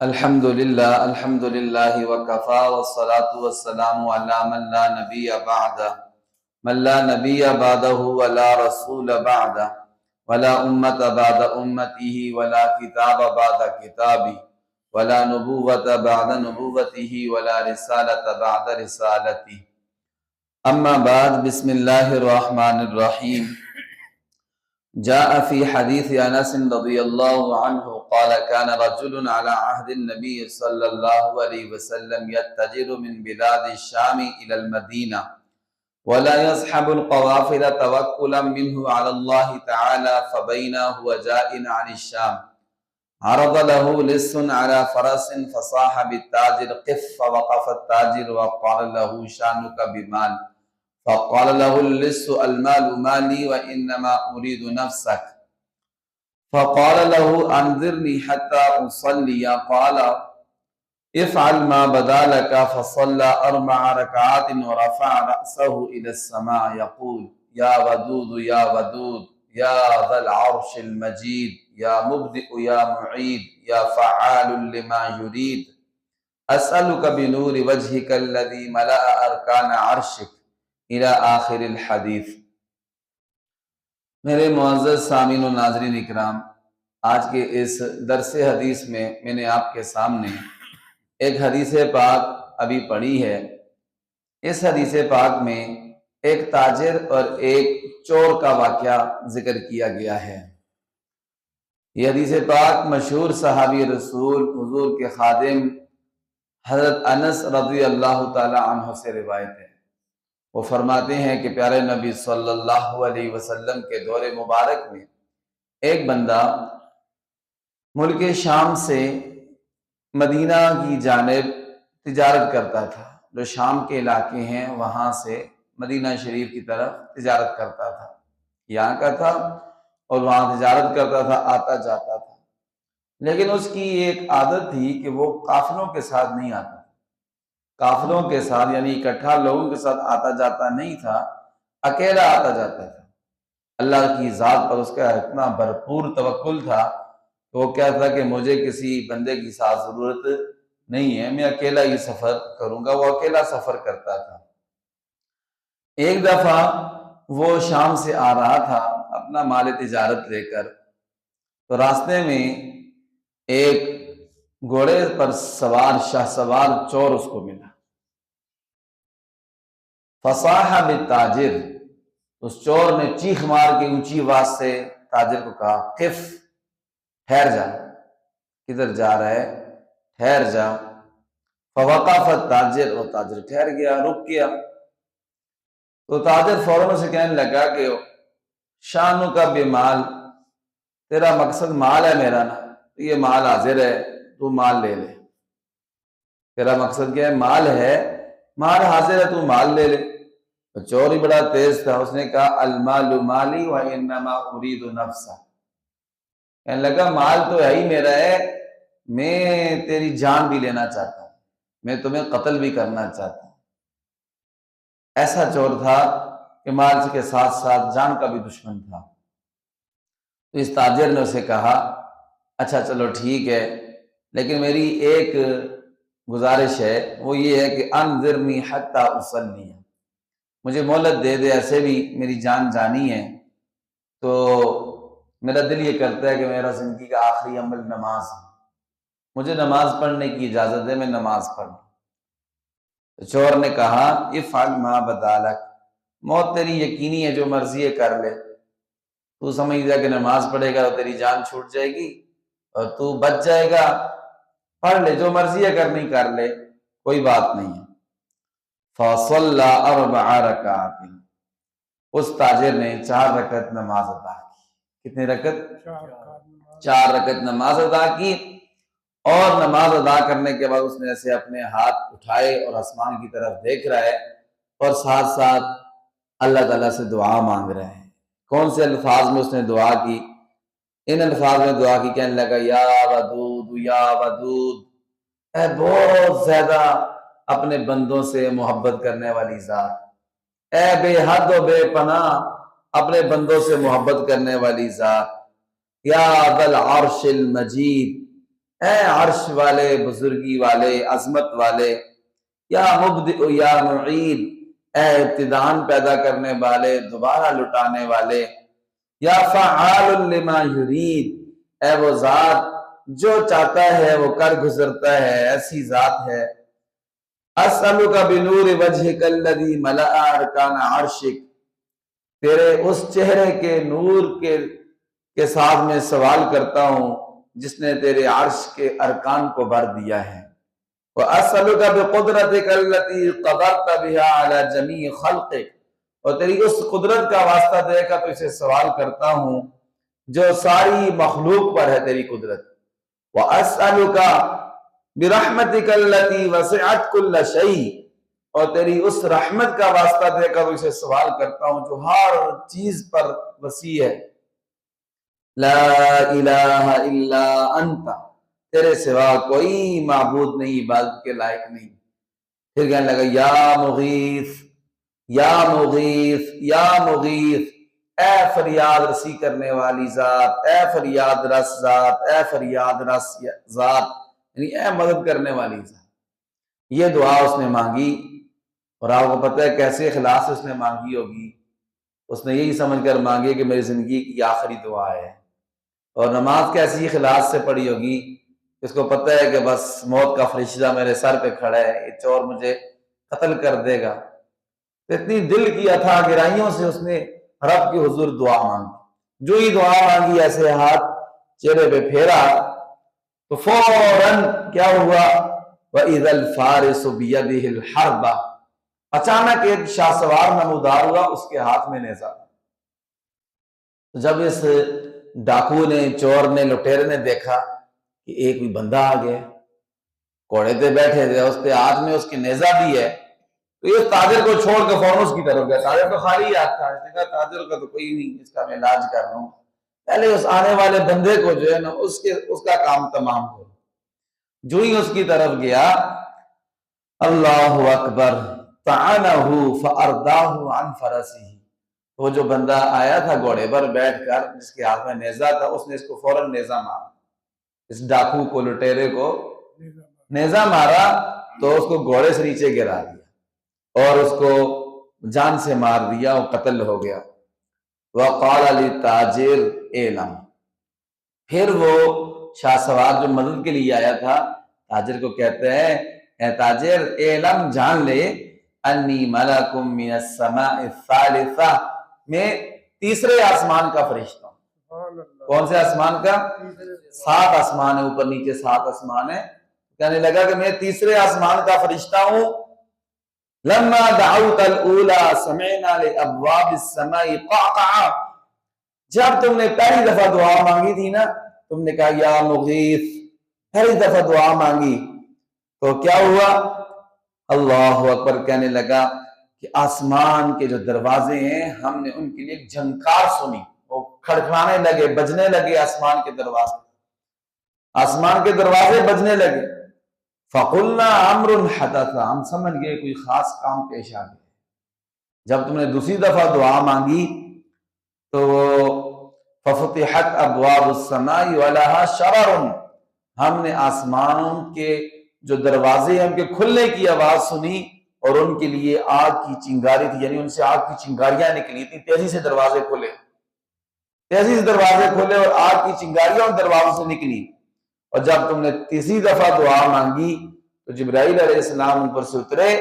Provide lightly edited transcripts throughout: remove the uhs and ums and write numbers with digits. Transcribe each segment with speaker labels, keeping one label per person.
Speaker 1: الحمد للہ وکفا والصلاة والسلام علی من لا نبی بعدہ ولا رسول بعدہ ولا امت بعد امتہ ولا کتاب بعد کتابہ ولا نبوۃ بعد نبوتہ ولا رسالۃ بعد رسالتہ اما بعد بسم اللہ الرحمن الرحیم جاء في حديث انس رضي الله عنه قال كان رجل على عهد النبي صلى الله عليه وسلم يتجر من بلاد الشام الى المدينه ولا يصحب القوافل توكلا منه على الله تعالى فبينا هو جاء عن الشام عرض له لص على فرس فصاح بالتاجر قف فوقف التاجر وقال له شانك بمال فقال له اللص المال مالي وإنما أريد نفسك فقال له أنظرني حتى أصلي قال افعل ما بدا لك فصلى 4 ركعات ورفع رأسه إلى السماء يقول يا ودود يا ودود يا ذا العرش المجيد يا مبدئ يا معيد يا فعال لما يريد أسألك بنور وجهك الذي ملأ أركان عرشك الى آخر الحدیث۔ میرے معزز سامعین و ناظرین اکرام، آج کے اس درس حدیث میں نے آپ کے سامنے ایک حدیث پاک ابھی پڑھی ہے۔ اس حدیث پاک میں ایک تاجر اور ایک چور کا واقعہ ذکر کیا گیا ہے۔ یہ حدیث پاک مشہور صحابی رسول حضور کے خادم حضرت انس رضی اللہ تعالی عنہ سے روایت ہے۔ وہ فرماتے ہیں کہ پیارے نبی صلی اللہ علیہ وسلم کے دور مبارک میں ایک بندہ ملک شام سے مدینہ کی جانب تجارت کرتا تھا۔ جو شام کے علاقے ہیں وہاں سے مدینہ شریف کی طرف تجارت کرتا تھا، یہاں کا تھا اور وہاں تجارت کرتا تھا، آتا جاتا تھا۔ لیکن اس کی ایک عادت تھی کہ وہ قافلوں کے ساتھ نہیں آتا، قافلوں کے ساتھ یعنی اکٹھا لوگوں کے ساتھ آتا جاتا نہیں تھا، اکیلا آتا جاتا تھا۔ اللہ کی ذات پر اس کا اتنا بھرپور توکل تھا کہ وہ کہتا کہ مجھے کسی بندے کی ساتھ ضرورت نہیں ہے، میں اکیلا ہی سفر کروں گا۔ وہ اکیلا سفر کرتا تھا۔ ایک دفعہ وہ شام سے آ رہا تھا اپنا مال تجارت لے کر، تو راستے میں ایک گھوڑے پر سوار شاہ سوار چور اس کو ملا۔ فصاح بالتاجر، اس چور نے چیخ مار کے اونچی آواز سے تاجر کو کہا قف، ٹھہر جا، کدھر جا رہا ہے، ٹھہر جا۔ فوقف التاجر، وہ تاجر ٹھہر گیا، رک گیا۔ تو تاجر فوراً اسے کہنے لگا کہ شانو کا بمال، تیرا مقصد مال ہے میرا نا، یہ مال حاضر ہے، تو مال لے لے۔ تیرا مقصد کیا ہے؟ مال ہے، مال حاضر ہے، تو مال لے لے۔ تو چور ہی بڑا تیز تھا، اس نے کہا المال مالی وانما اريد نفسا، کہنے لگا مال تو ہے ہی میرا ہے، میں تیری جان بھی لینا چاہتا ہوں، میں تمہیں قتل بھی کرنا چاہتا ہوں۔ ایسا چور تھا کہ مال کے ساتھ ساتھ جان کا بھی دشمن تھا۔ تو اس تاجر نے اسے کہا اچھا چلو ٹھیک ہے، لیکن میری ایک گزارش ہے، وہ یہ ہے کہ انظرنی حتی اصلی، مجھے مہلت دے دے، ایسے بھی میری جان جانی ہے، تو میرا دل یہ کرتا ہے کہ میرا زندگی کا آخری عمل نماز ہے، مجھے نماز پڑھنے کی اجازت ہے، میں نماز پڑھوں۔ تو چور نے کہا افعل ما بدا لک، موت تیری یقینی ہے، جو مرضی ہے کر لے، تو سمجھ جا کہ نماز پڑھے گا تو تیری جان چھوٹ جائے گی اور تو بچ جائے گا، پڑھ لے، جو مرضی ہے کرنی کر لے، کوئی بات نہیں ہے۔ فصلی 4 رکعات، اس تاجر نے 4 رکعت نماز ادا کی۔ کتنے رکعت؟ 4 رکعت نماز ادا کی، اور نماز ادا کرنے کے بعد اس نے ایسے اپنے ہاتھ اٹھائے اور آسمان کی طرف دیکھ رہا ہے، اور ساتھ ساتھ اللہ تعالیٰ سے دعا مانگ رہے ہیں۔ کون سے الفاظ میں اس نے دعا کی؟ ان الفاظ میں دعا کی، کہنے لگا یا ودود یا ودود، اے بہت زیادہ اپنے بندوں سے محبت کرنے والی ذات، اے بے حد و بے پناہ اپنے بندوں سے محبت کرنے والی ذات، یا ذا العرش المجید، اے عرش والے، بزرگی والے، عظمت والے، یا مبدئ یا معید، اے ابتداءً پیدا کرنے والے، دوبارہ لٹانے والے، یا فعال لما یرید، اے وہ ذات جو چاہتا ہے وہ کر گزرتا ہے، ایسی ذات ہے۔ اسألک بنور وجہک الذی ملأ ارکان عرشک، تیرے اس چہرے کے نور کے ساتھ میں سوال کرتا ہوں جس نے تیرے عرش کے ارکان کو بھر دیا ہے۔ وَأَسْأَلُكَ بِقُدْرَتِكَ الَّتِي قَدَرْتَ بِهَا عَلَى جَمِيعِ خَلْقِكَ، اور تیری اس قدرت کا واسطہ دے کر تو اسے سوال کرتا ہوں جو ساری مخلوق پر ہے تیری قدرت۔ وَأَسْأَلُكَ بِرَحْمَتِكَ الَّتِي وَسِعَتْ كُلَّ شَيْءٍ، اور تیری اس رحمت کا واسطہ دے کر اسے سوال کرتا ہوں جو ہر چیز پر وسیع ہے۔ لا الہ الا انت، تیرے سوا کوئی معبود نہیں، عبادت کے لائق نہیں۔ پھر کہنے لگا یا مغیث یا مغیث یا مغیث، اے فریاد رسی کرنے والی ذات، اے فریاد رس ذات، اے فریاد رس ذات، یعنی اے مدد کرنے والی ذات۔ یہ دعا اس نے مانگی، اور آپ کو پتہ ہے کیسے اخلاص سے اس نے مانگی ہوگی۔ اس نے یہی سمجھ کر مانگی کہ میری زندگی کی آخری دعا ہے، اور نماز کیسی اخلاص سے پڑھی ہوگی، اس کو پتہ ہے کہ بس موت کا فرشتہ میرے سر پہ کھڑا ہے، یہ چور مجھے قتل کر دے گا۔ تو اتنی دل کی اتھا گہرائیوں سے اس نے رب کے حضور دعا مانگی۔ جو ہی دعا مانگی ایسے ہاتھ چہرے پہ پھیرا تو فوراً کیا ہوا، وَإِذَا الْفَارِسُ بِيَدِهِ الْحَرْبَ، اچانک ایک شاہ سوار نمودار ہوا، اس کے ہاتھ میں نیزہ۔ جب اس ڈاکو نے، چور نے، لٹیرے نے دیکھا کہ ایک بھی بندہ آ گیا، گھوڑے پہ بیٹھے تھے، اس کے ہاتھ میں اس کی نیزہ بھی ہے، تو یہ تاجر کو چھوڑ کے فوراً اس کی طرف گیا۔ تاجر تو خالی ہاتھ تھا، اس نے کہا تاجر کا تو کوئی نہیں، اس کا میں علاج کر لوں، پہلے اس آنے والے بندے کو جو ہے نا اس کا کام تمام ہو۔ جو ہی اس کی طرف گیا، اللہ اکبر، طعنہ فارداہ عن فرسہ، وہ جو بندہ آیا تھا گھوڑے پر بیٹھ کر جس کے ہاتھ میں نیزہ تھا، اس نے اس کو فوراً نیزہ مارا، اس ڈاکو کو، لٹیرے کو نیزہ مارا تو اس کو گھوڑے سے نیچے گرا دیا اور اس کو جان سے مار دیا، وہ قتل ہو گیا۔ وقال للتاجر اعلم، پھر وہ شاہ سوار جو مدد کے لیے آیا تھا تاجر کو کہتے ہیں اے تاجر اعلم، جان لے، انی ملک من السماء الثالثہ، میں تیسرے آسمان کا فرشتہ ہوں۔ کون سے آسمان کا؟ 7 آسمان ہے، اوپر نیچے 7 آسمان ہے۔ کہنے لگا کہ میں تیسرے آسمان کا فرشتہ ہوں۔ لما دعوت الاولی سمعنا لابواب السماء قعقعا، جب تم نے پہلی دفعہ دعا مانگی تھی نا، تم نے کہا یا مغیث، پہلی دفعہ دعا مانگی تو کیا ہوا؟ اللہ اکبر، کہنے لگا کہ آسمان کے جو دروازے ہیں ہم نے ان کے لیے ایک جھنکار سنی، وہ کھڑکھڑانے لگے، بجنے لگے، آسمان کے دروازے، آسمان کے دروازے بجنے لگے۔ فقلنا امر حدث، ہم سمجھ گئے کوئی خاص کام پیش آ گیا۔ جب تم نے دوسری دفعہ دعا مانگی تو ففتحت ابواب السماء ولها شرر، ہم نے آسمانوں کے جو دروازے ہیں ان کے کھلنے کی آواز سنی اور ان کے لیے آگ کی چنگاری تھی، یعنی ان سے آگ کی چنگاریاں نکلی تھی، تیزی سے دروازے کھلے، تیزی سے دروازے کھلے اور آگ کی چنگاریاں ان دروازوں سے نکلی۔ اور جب تم نے تیسری دفعہ دعا مانگی تو جبرائیل علیہ السلام ان پر سے اترے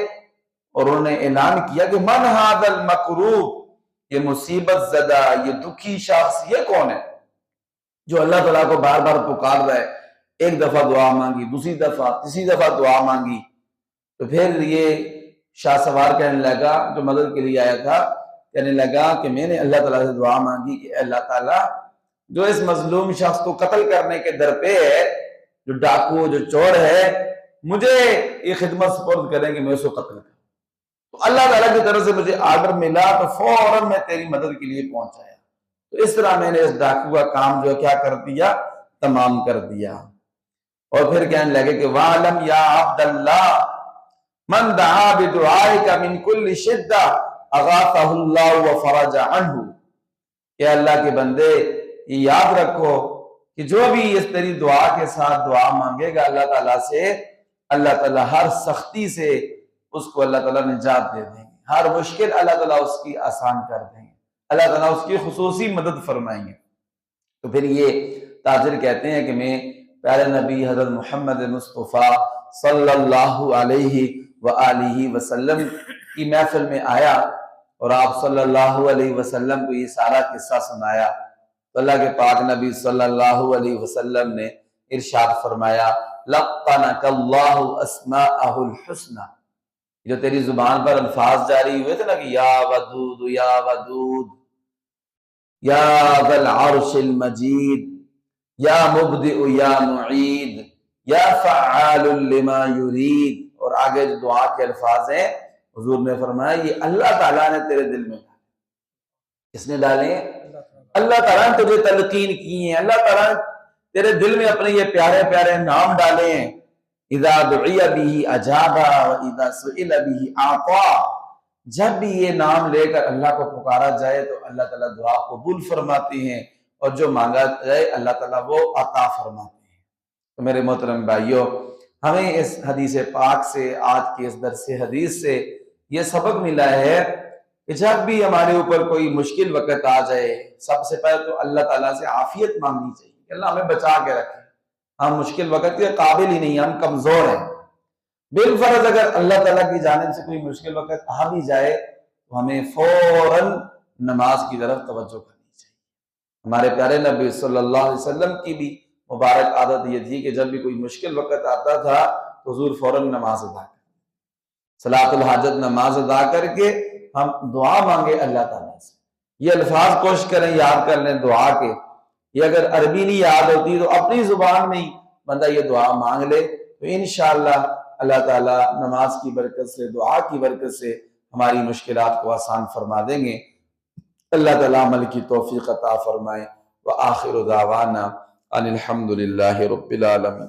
Speaker 1: اور انہوں نے اعلان کیا کہ من ھذا المکروب، یہ مصیبت زدہ، یہ دکھی شخص، یہ کون ہے جو اللہ تعالیٰ کو بار بار پکار رہا ہے؟ ایک دفعہ دعا مانگی، دوسری دفعہ، تیسری دفعہ دعا مانگی، تو پھر یہ شاہ سوار کہنے لگا جو مدد کے لیے آیا تھا، کہنے لگا کہ میں نے اللہ تعالیٰ سے دعا مانگی کہ اللہ تعالیٰ جو اس مظلوم شخص کو قتل کرنے کے در پہ ہے، جو ڈاکو، جو چور ہے، مجھے یہ خدمت سپرد کریں کہ میں اس کو قتل کروں۔ تو اللہ تعالیٰ کی طرف سے مجھے آرڈر ملا تو فوراً میں تیری مدد کے لیے پہنچ آیا۔ تو اس طرح میں نے اس ڈاکو کا کام جو کیا کر دیا، تمام کر دیا۔ اور پھر کہنے لگے کہ وَعْلَمْ يَا عَبْدَ اللَّهِ مَنْ دَعَا بِدُعَائِكَ مِنْ كُلِّ شِدَّةٍ أَغَاثَهُ اللَّهُ وَفَرَجَ عَنْهُ، کہ اللہ کے بندے یہ یاد رکھو کہ جو بھی اس تیری دعا کے ساتھ دعا مانگے گا اللہ تعالیٰ سے، اللہ تعالیٰ ہر سختی سے اس کو اللہ تعالیٰ نجات دے دیں گے، ہر مشکل اللہ تعالیٰ اس کی آسان کر دیں گے، اللہ تعالیٰ اس کی خصوصی مدد فرمائیں گے۔ تو پھر یہ تاجر کہتے ہیں کہ میں پیارے نبی حضرت محمد مصطفیٰ صلی اللہ علیہ وآلہ وسلم کی محفل میں آیا اور آپ صلی اللہ علیہ وسلم کو یہ سارا قصہ سنایا، تو اللہ کے پاک نبی صلی اللہ علیہ وسلم نے ارشاد فرمایا لقنک اللہ اسماءہ الحسنى، جو تیری زبان پر الفاظ جاری ہوئے تھے نا کہ یا ودود یا ودود، یا ذا العرش المجید، یا مبدئ یا معید، یا فعال لما یرید، اور آگے جو دعا کے الفاظ ہیں حضور نے فرمایا یہ اللہ تعالیٰ نے تیرے دل میں ڈالے۔ کس نے ڈالے؟ اللہ تعالیٰ نے تجھے تلقین کی ہیں، اللہ تعالیٰ نے تیرے دل میں اپنے یہ پیارے پیارے نام ڈالے ہیں۔ اذا دعی بہ اجابا واذا سئل بہ اعطا، جب بھی یہ نام لے کر اللہ کو پکارا جائے تو اللہ تعالیٰ دعا قبول فرماتے ہیں، اور جو مانگا جائے اللہ تعالیٰ وہ عطا فرماتے ہیں۔ تو میرے محترم بھائیوں، ہمیں اس حدیث پاک سے، آج کے اس درس حدیث سے یہ سبق ملا ہے کہ جب بھی ہمارے اوپر کوئی مشکل وقت آ جائے، سب سے پہلے تو اللہ تعالیٰ سے عافیت مانگنی چاہیے کہ اللہ ہمیں بچا کے رکھے، ہم مشکل وقت کے قابل ہی نہیں، ہم کمزور ہیں۔ بالفرض اگر اللہ تعالیٰ کی جانب سے کوئی مشکل وقت آ بھی جائے تو ہمیں فوراً نماز کی طرف توجہ کرنی چاہیے۔ ہمارے پیارے نبی صلی اللہ علیہ وسلم کی بھی مبارک عادت یہ تھی کہ جب بھی کوئی مشکل وقت آتا تھا تو حضور فوراً نماز ادا کریں، صلاۃ الحاجت نماز ادا کر کے ہم دعا مانگے اللہ تعالیٰ سے۔ یہ الفاظ کوشش کریں یاد کر لیں دعا کے، یہ اگر عربی نہیں یاد ہوتی تو اپنی زبان میں ہی بندہ یہ دعا مانگ لے تو انشاءاللہ اللہ تعالیٰ نماز کی برکت سے، دعا کی برکت سے ہماری مشکلات کو آسان فرما دیں گے۔ اللہ تعالیٰ عمل کی توفیق عطا فرمائے۔ وآخر دعوانا ان الحمد للہ رب العالمین۔